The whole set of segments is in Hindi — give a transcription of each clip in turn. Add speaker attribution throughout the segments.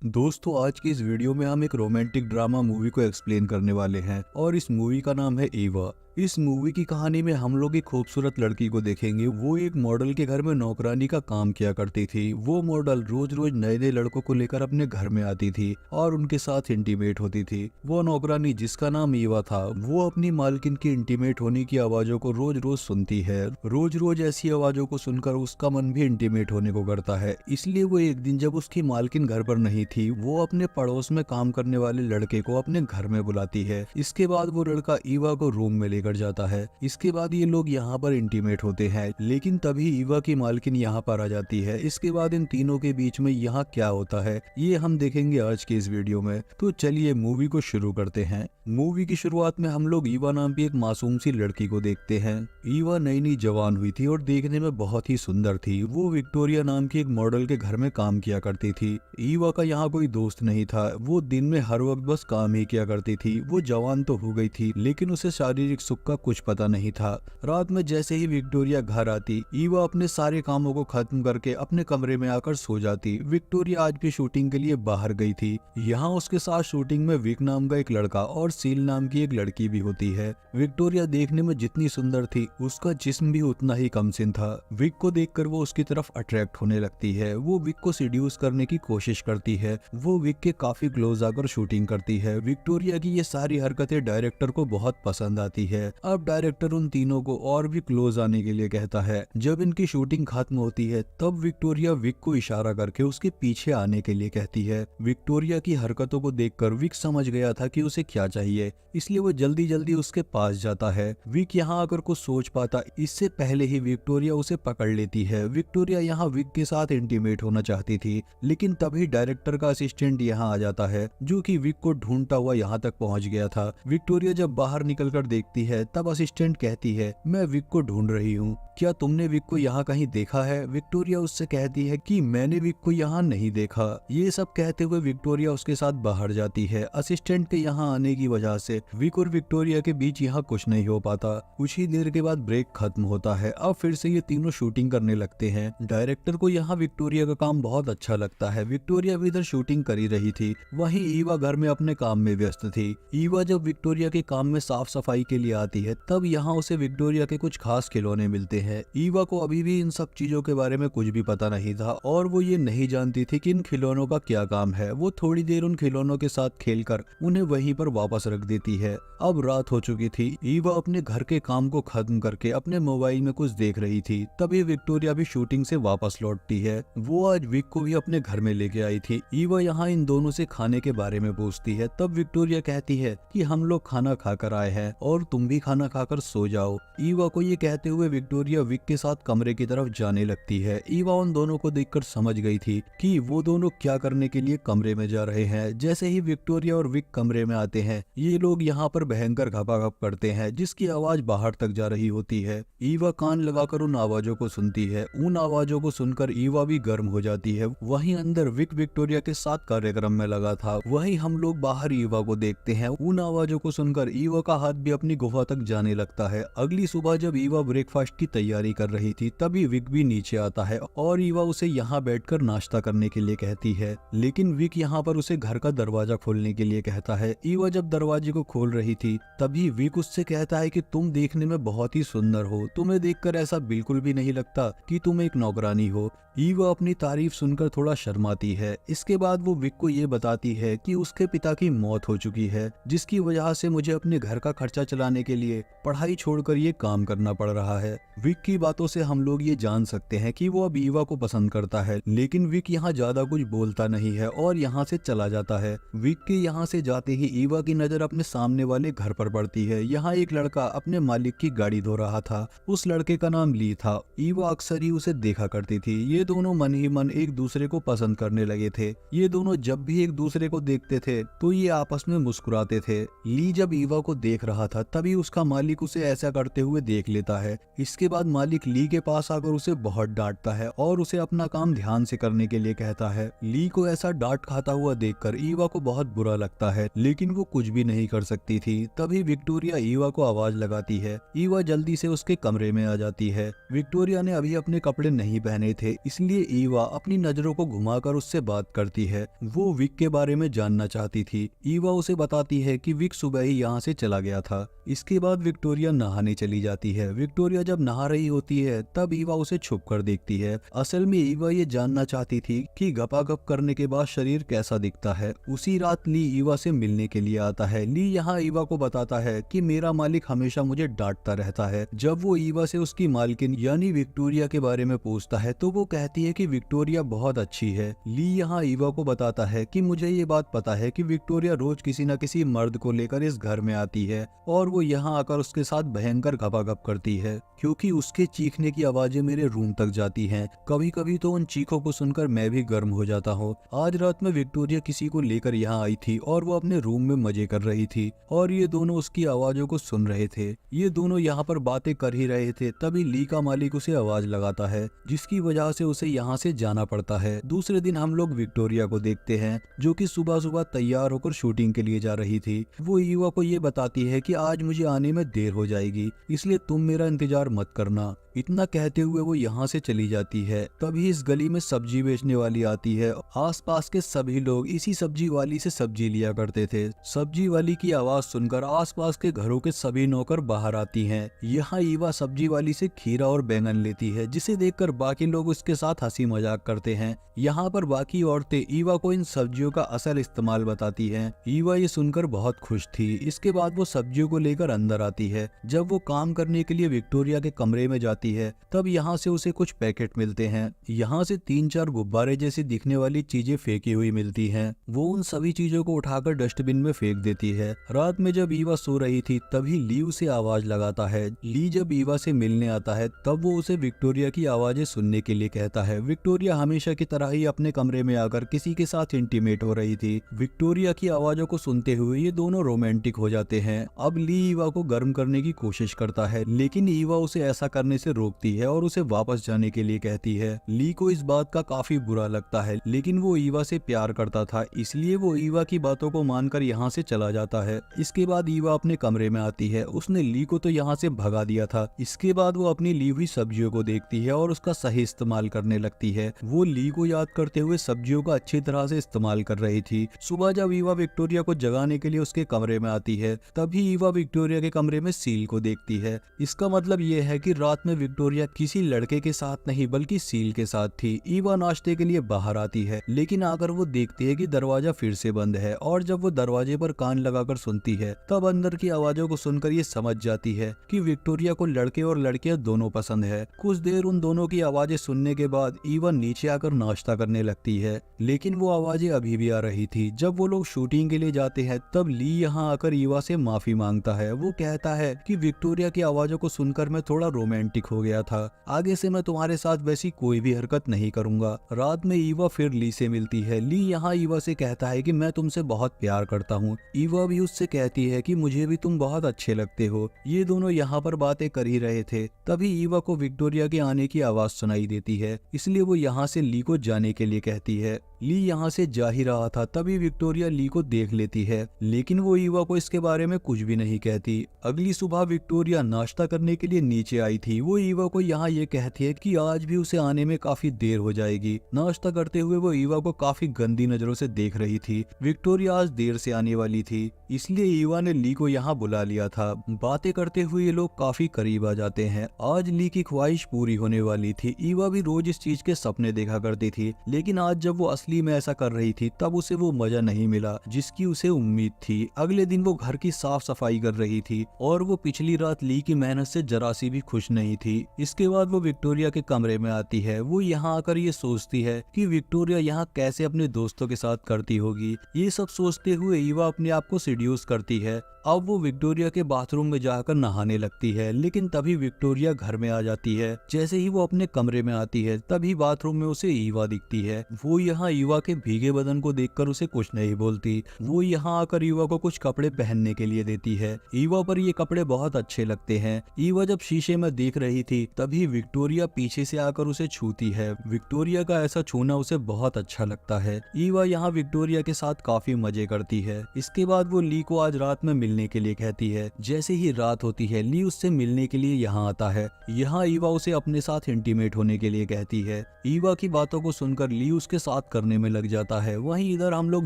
Speaker 1: दोस्तों आज की इस वीडियो में हम एक रोमांटिक ड्रामा मूवी को एक्सप्लेन करने वाले हैं और इस मूवी का नाम है ईवा। इस मूवी की कहानी में हम लोग एक खूबसूरत लड़की को देखेंगे। वो एक मॉडल के घर में नौकरानी का काम किया करती थी। वो मॉडल रोज रोज नए नए लड़कों को लेकर अपने घर में आती थी और उनके साथ इंटीमेट होती थी। वो नौकरानी जिसका नाम ईवा था, वो अपनी मालकिन की इंटीमेट होने की आवाजों को रोज रोज सुनती है। रोज रोज ऐसी आवाजों को सुनकर उसका मन भी इंटीमेट होने को करता है। इसलिए वो एक दिन जब उसकी मालकिन घर पर नहीं थी, वो अपने पड़ोस में काम करने वाले लड़के को अपने घर में बुलाती है। इसके बाद वो लड़का ईवा को रूम में लेकर जाता है। इसके बाद ये लोग यहाँ पर इंटीमेट होते हैं, लेकिन तभी ईवा की मालकिन यहाँ पर आ जाती है। इसके बाद इन तीनों के बीच में यहाँ क्या होता है ये हम देखेंगे आज के इस वीडियो में। तो चलिए मूवी को शुरू करते हैं। मूवी की शुरुआत में हम लोग ईवा नाम की एक मासूम सी लड़की को देखते हैं। ईवा नई नई जवान हुई थी और देखने में बहुत ही सुंदर थी। वो विक्टोरिया नाम की एक मॉडल के घर में काम किया करती थी। ईवा का यहाँ कोई दोस्त नहीं था। वो दिन में हर वक्त बस काम ही किया करती थी। वो जवान तो हो गई थी, लेकिन उसे शारीरिक सुख का कुछ पता नहीं था। रात में जैसे ही विक्टोरिया घर आती, ईवा अपने सारे कामों को खत्म करके अपने कमरे में आकर सो जाती। विक्टोरिया आज भी शूटिंग के लिए बाहर गई थी। यहाँ उसके साथ शूटिंग में विक नाम का एक लड़का और सील नाम की एक लड़की भी होती है। विक्टोरिया देखने में जितनी सुंदर थी, उसका जिस्म भी उतना ही कमसिन था। विक को देखकर वो उसकी तरफ अट्रैक्ट होने लगती है। वो विक को सीड्यूस करने की कोशिश करती है। वो विक के काफी क्लोज आकर शूटिंग करती है। विक्टोरिया की ये सारी हरकतें डायरेक्टर को बहुत पसंद आती है। अब डायरेक्टर उन तीनों को और भी क्लोज आने के लिए कहता है। जब इनकी शूटिंग खत्म होती है, तब विक्टोरिया विक को इशारा करके उसके पीछे आने के लिए कहती है। विक्टोरिया की हरकतों को देखकर विक समझ गया था कि उसे क्या चाहिए, इसलिए वो जल्दी जल्दी उसके पास जाता है। विक यहाँ आकर कुछ सोच पाता, इससे पहले ही विक्टोरिया उसे पकड़ लेती है। विक्टोरिया यहाँ विक के साथ इंटीमेट होना चाहती थी, लेकिन तभी डायरेक्टर का असिस्टेंट यहाँ आ जाता है, जो कि विक को ढूंढता हुआ यहाँ तक पहुँच गया था। विक्टोरिया जब बाहर निकलकर देखती है, तब असिस्टेंट कहती है, मैं विक को ढूंढ रही हूँ, क्या तुमने विक को यहाँ कहीं देखा है? विक्टोरिया उससे कहती है कि मैंने विक को यहाँ नहीं देखा। ये सब कहते हुए विक्टोरिया उसके साथ बाहर जाती है। असिस्टेंट के यहाँ आने की वजह से विक और विक्टोरिया के बीच यहाँ कुछ नहीं हो पाता। कुछ ही देर के बाद ब्रेक खत्म होता है। अब फिर से ये तीनों शूटिंग करने लगते हैं। डायरेक्टर को यहाँ विक्टोरिया का काम बहुत अच्छा लगता है। विक्टोरिया भी इधर शूटिंग कर ही रही थी, वहीं ईवा घर में अपने काम में व्यस्त थी। ईवा जब विक्टोरिया के काम में साफ सफाई के लिए आती है, तब यहाँ उसे विक्टोरिया के कुछ खास खिलौने मिलते हैं। ईवा को अभी भी इन सब चीजों के बारे में कुछ भी पता नहीं था और वो ये नहीं जानती थी कि इन खिलौनों का क्या काम है। वो थोड़ी देर उन खिलौनों के साथ खेलकर उन्हें वहीं पर वापस रख देती है। अब रात हो चुकी थी। ईवा अपने घर के काम को खत्म करके अपने मोबाइल में कुछ देख रही थी। तभी विक्टोरिया भी शूटिंग से वापस लौटती है। वो आज विक को भी अपने घर में लेके आई थी। ईवा यहाँ इन दोनों से खाने के बारे में पूछती है। तब विक्टोरिया कहती है कि हम लोग खाना खाकर आए हैं और तुम भी खाना खाकर सो जाओ। ईवा को ये कहते हुए विक्टोरिया विक के साथ कमरे की तरफ जाने लगती है। ईवा उन दोनों को देखकर समझ गई थी कि वो दोनों क्या करने के लिए कमरे में जा रहे हैं। जैसे ही विक्टोरिया और विक कमरे में आते हैं, ये लोग यहाँ पर भयंकर घपाघप करते हैं, जिसकी आवाज बाहर तक जा रही होती है। ईवा कान लगाकर उन आवाजों को सुनती है। उन आवाजों को सुनकर ईवा भी गर्म हो जाती है। वहीं अंदर विक विक्टोरिया के साथ कार्यक्रम में लगा था। वहीं हम लोग बाहर ईवा को देखते हैं। उन आवाजों को सुनकर ईवा का हाथ भी अपनी गुफा तक जाने लगता है। अगली सुबह जब ईवा ब्रेकफास्ट की तैयारी कर रही थी, तभी विक भी नीचे आता है और ईवा उसे यहाँ बैठकर नाश्ता करने के लिए कहती है, लेकिन विक यहाँ पर उसे घर का दरवाजा खोलने के लिए कहता है। ईवा जब दरवाजे को खोल रही थी, तभी विक उससे कहता है कि तुम देखने में बहुत ही सुंदर हो, तुम्हें देखकर ऐसा बिल्कुल भी नहीं लगता कि तुम एक नौकरानी हो। ईवा अपनी तारीफ सुनकर थोड़ा शर्माती है। इसके बाद वो विक को ये बताती है कि उसके पिता की मौत हो चुकी है, जिसकी वजह से मुझे अपने घर का खर्चा चलाने के लिए पढ़ाई छोड़कर ये काम करना पड़ रहा है। विक की बातों से हम लोग ये जान सकते हैं कि वो अब ईवा को पसंद करता है, लेकिन विक यहाँ ज्यादा कुछ बोलता नहीं है और यहाँ से चला जाता है। विक के यहाँ से जाते ही ईवा की नजर अपने सामने वाले घर पर पड़ती है। यहाँ एक लड़का अपने मालिक की गाड़ी धो रहा था। उस लड़के का नाम ली था। ईवा अक्सर ही उसे देखा करती थी। ये दोनों मन ही मन एक दूसरे को पसंद करने लगे थे। ये दोनों जब भी एक दूसरे को देखते थे, तो ये आपस में मुस्कुराते थे। ली जब ईवा को देख रहा था, तभी उसका मालिक उसे ऐसा करते हुए देख लेता है। इसके बाद मालिक ली के पास आकर उसे बहुत डांटता है और उसे अपना काम ध्यान से करने के लिए कहता है। ली को ऐसा डांट खाता हुआ देखकर ईवा को बहुत बुरा लगता है, लेकिन वो कुछ भी नहीं कर सकती थी। तभी विक्टोरिया ईवा को आवाज लगाती है। ईवा जल्दी से उसके कमरे में आ जाती है। विक्टोरिया ने अभी अपने कपड़े नहीं पहने थे, इसलिए ईवा अपनी नजरों को घुमाकर उससे बात करती है। वो विक के बारे में जानना चाहती थी। ईवा उसे बताती है कि विक सुबह ही यहाँ से चला गया था। इसके बाद विक्टोरिया नहाने चली जाती है। विक्टोरिया जब नहा रही होती है तब ईवा उसे छुप कर देखती है। असल में ईवा ये जानना चाहती थी कि गपागप करने के बाद शरीर कैसा दिखता है। उसी रात ली ईवा से मिलने के लिए आता है। ली यहाँ ईवा को बताता है कि मेरा मालिक हमेशा मुझे डांटता रहता है। जब वो ईवा से उसकी मालकिन यानी विक्टोरिया के बारे में पूछता है तो वो कहती है कि विक्टोरिया बहुत अच्छी है। ली यहाँ ईवा को बताता है कि मुझे ये बात पता है कि विक्टोरिया रोज किसी न किसी मर्द को लेकर इस घर में आती है और वो यहाँ आकर उसके साथ भयंकर गपागप करती है, क्योंकि उसके चीखने की आवाजें मेरे रूम तक जाती हैं। कभी कभी तो उन चीखों को सुनकर मैं भी गर्म हो जाता हूँ। आज रात में विक्टोरिया किसी को लेकर यहाँ आई थी और वो अपने रूम में मजे कर रही थी और ये दोनों उसकी आवाजों को सुन रहे थे। ये दोनों यहाँ पर बातें कर ही रहे थे, तभी ली का मालिक उसे आवाज लगाता है, जिसकी वजह से उसे यहाँ से जाना पड़ता है। दूसरे दिन हम लोग विक्टोरिया को देखते हैं जो कि सुबह सुबह तैयार होकर शूटिंग के लिए जा रही थी। वो ईवा को ये बताती है कि आज मुझे आने में देर हो जाएगी, इसलिए तुम मेरा इंतजार मत करना। इतना कहते हुए वो यहाँ से चली जाती है। तभी इस गली में सब्जी बेचने वाली आती है। आसपास के सभी लोग इसी सब्जी वाली से सब्जी लिया करते थे। सब्जी वाली की आवाज सुनकर आसपास के घरों के सभी नौकर बाहर आती हैं। यहाँ ईवा सब्जी वाली से खीरा और बैंगन लेती है, जिसे देखकर बाकी लोग उसके साथ हंसी मजाक करते हैं। यहाँ पर बाकी औरतें ईवा को इन सब्जियों का असल इस्तेमाल बताती हैं। ईवा ये सुनकर बहुत खुश थी। इसके बाद वो सब्जियों को लेकर अंदर आती है। जब वो काम करने के लिए विक्टोरिया के कमरे में जाती है तब यहाँ से उसे कुछ पैकेट मिलते हैं। यहाँ से 3-4 गुब्बारे जैसी दिखने वाली चीजें फेंकी हुई मिलती हैं। वो उन सभी चीजों को उठाकर डस्टबिन में फेंक देती है। रात में जब ईवा सो रही थी तभी ली उसे आवाज लगाता है। ली जब ईवा से मिलने आता है तब वो उसे विक्टोरिया की आवाजें सुनने के लिए कहता है। विक्टोरिया हमेशा की तरह ही अपने कमरे में आकर किसी के साथ इंटीमेट हो रही थी। विक्टोरिया की आवाजों को सुनते हुए ये दोनों रोमांटिक हो जाते हैं। अब ली ईवा को गर्म करने की कोशिश करता है, लेकिन ईवा उसे ऐसा करने से रोकती है और उसे वापस जाने के लिए कहती है। ली को इस बात का काफी बुरा लगता है, लेकिन वो ईवा से प्यार करता था, इसलिए वो ईवा की बातों को मानकर यहाँ से चला जाता है। इसके बाद ईवा अपने कमरे में आती है। उसने ली को तो यहाँ से भगा दिया था। इसके बाद वो अपनी ली हुई सब्जियों को देखती है और उसका सही इस्तेमाल करने लगती है। वो ली को याद करते हुए सब्जियों का अच्छी तरह से इस्तेमाल कर रही थी। सुबह जब ईवा विक्टोरिया को जगाने के लिए उसके कमरे में आती है तभी ईवा विक्टोरिया के कमरे में सील को देखती है। इसका मतलब ये है कि रात में विक्टोरिया किसी लड़के के साथ नहीं बल्कि सील के साथ थी। ईवा नाश्ते के लिए बाहर आती है, लेकिन आकर वो देखती है कि दरवाजा फिर से बंद है और जब वो दरवाजे पर कान लगाकर सुनती है तब अंदर की आवाजों को सुनकर ये समझ जाती है कि विक्टोरिया को लड़के और लड़कियां दोनों पसंद है। कुछ देर उन दोनों की आवाजें सुनने के बाद ईवा नीचे आकर नाश्ता करने लगती है, लेकिन वो आवाजें अभी भी आ रही थी। जब वो लोग शूटिंग के लिए जाते हैं तब ली यहाँ आकर ईवा से माफी मांगता है। वो कहता है कि विक्टोरिया की आवाजों को सुनकर मैं थोड़ा रोमांटिक हो गया था, आगे से मैं तुम्हारे साथ वैसी कोई भी हरकत नहीं करूंगा। रात में ईवा फिर ली से मिलती है। ली यहाँ ईवा से कहता है कि मैं तुमसे बहुत प्यार करता हूँ। ईवा भी उससे कहती है कि मुझे भी तुम बहुत अच्छे लगते हो। ये दोनों यहाँ पर बातें कर ही रहे थे, तभी ईवा को विक्टोरिया के आने की आवाज सुनाई देती है, इसलिए वो यहाँ से ली को जाने के लिए कहती है। ली यहाँ से जा ही रहा था तभी विक्टोरिया ली को देख लेती है, लेकिन वो ईवा को इसके बारे में कुछ भी नहीं कहती। अगली सुबह विक्टोरिया नाश्ता करने के लिए नीचे आई थी। वो ईवा को यहाँ ये कहती है कि आज भी उसे आने में काफी देर हो जाएगी। नाश्ता करते हुए वो ईवा को काफी गंदी नजरों से देख रही थी। विक्टोरिया आज देर से आने वाली थी, इसलिए ईवा ने ली को यहाँ बुला लिया था। बातें करते हुए ये लोग काफी करीब आ जाते हैं। आज ली की ख्वाहिश पूरी होने वाली थी। ईवा भी रोज इस चीज के सपने देखा करती थी, लेकिन आज जब वो असली में ऐसा कर रही थी तब उसे वो मजा नहीं मिला जिसकी उसे उम्मीद थी। अगले दिन वो घर की साफ सफाई कर रही थी और वो पिछली रात ली की मेहनत से जरा सी भी खुश नहीं थी। इसके बाद वो विक्टोरिया के कमरे में आती है। वो यहाँ आकर ये सोचती है कि विक्टोरिया यहाँ कैसे अपने दोस्तों के साथ करती होगी। ये सब सोचते हुए ईवा अपने आप को सिड्यूस करती है। अब वो विक्टोरिया के बाथरूम में जाकर नहाने लगती है, लेकिन तभी विक्टोरिया घर में आ जाती है। जैसे ही वो अपने कमरे में आती है तभी बाथरूम में उसे ईवा दिखती है। वो यहाँ ईवा के भीगे बदन को देखकर उसे कुछ नहीं बोलती। वो यहाँ आकर ईवा को कुछ कपड़े पहनने के लिए देती है। ईवा पर ये कपड़े बहुत अच्छे लगते हैं। ईवा जब शीशे में देख रही थी तभी विक्टोरिया पीछे से आकर उसे छूती है। विक्टोरिया का ऐसा छूना उसे बहुत अच्छा लगता है। ईवा यहाँ विक्टोरिया के साथ काफी मजे करती है। इसके बाद वो ली को आज रात में मिलने के लिए कहती है। जैसे ही रात होती है ली उससे मिलने के लिए यहाँ आता है। यहाँ ईवा उसे अपने साथ इंटीमेट होने के लिए कहती है। ईवा की बातों को सुनकर ली उसके साथ करने में लग जाता है। वहीं इधर हम लोग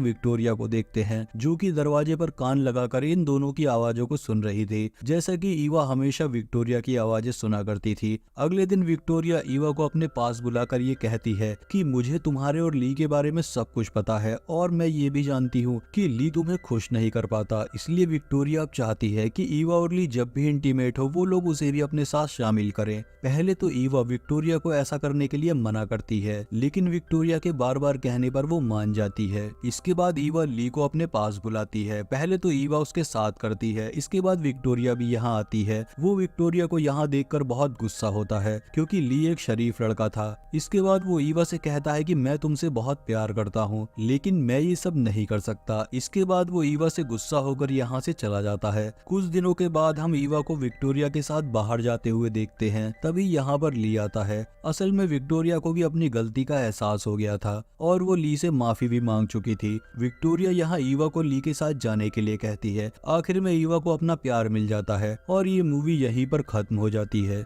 Speaker 1: विक्टोरिया को देखते हैं जो कि दरवाजे पर कान लगाकर इन दोनों की आवाजों को सुन रही थी, जैसा कि ईवा हमेशा विक्टोरिया की आवाजें सुना करती थी। अगले दिन विक्टोरिया ईवा को अपने पास बुलाकर ये कहती है कि मुझे तुम्हारे और ली के बारे में सब कुछ पता है और मैं ये भी जानती हूँ कि ली तुम्हें खुश नहीं कर पाता, इसलिए विक्टोरिया अब चाहती है कि ईवा और ली जब भी इंटीमेट हो वो लोग उसे भी अपने साथ शामिल करें। पहले तो ईवा विक्टोरिया को ऐसा करने के लिए मना करती है, लेकिन विक्टोरिया के बार बार कहने पर वो मान जाती है। इसके बाद ईवा ली को अपने पास बुलाती है। पहले तो ईवा उसके साथ करती है, इसके बाद विक्टोरिया भी यहाँ आती है। वो विक्टोरिया को यहाँ देखकर बहुत गुस्सा होता है क्योंकि ली एक शरीफ लड़का था। इसके बाद वो ईवा से कहता है कि मैं तुमसे बहुत प्यार करता हूँ लेकिन मैं ये सब नहीं कर सकता। इसके बाद वो ईवा से गुस्सा होकर यहाँ से चला जाता है। कुछ दिनों के बाद हम ईवा को विक्टोरिया के साथ बाहर जाते हुए देखते हैं। तभी यहाँ पर ली आता है। असल में विक्टोरिया को भी अपनी गलती का एहसास हो गया था और वो ली से माफी भी मांग चुकी थी। विक्टोरिया यहाँ ईवा को ली के साथ जाने के लिए कहती है। आखिर में ईवा को अपना प्यार मिल जाता है और ये मूवी यहीं पर खत्म हो जाती है।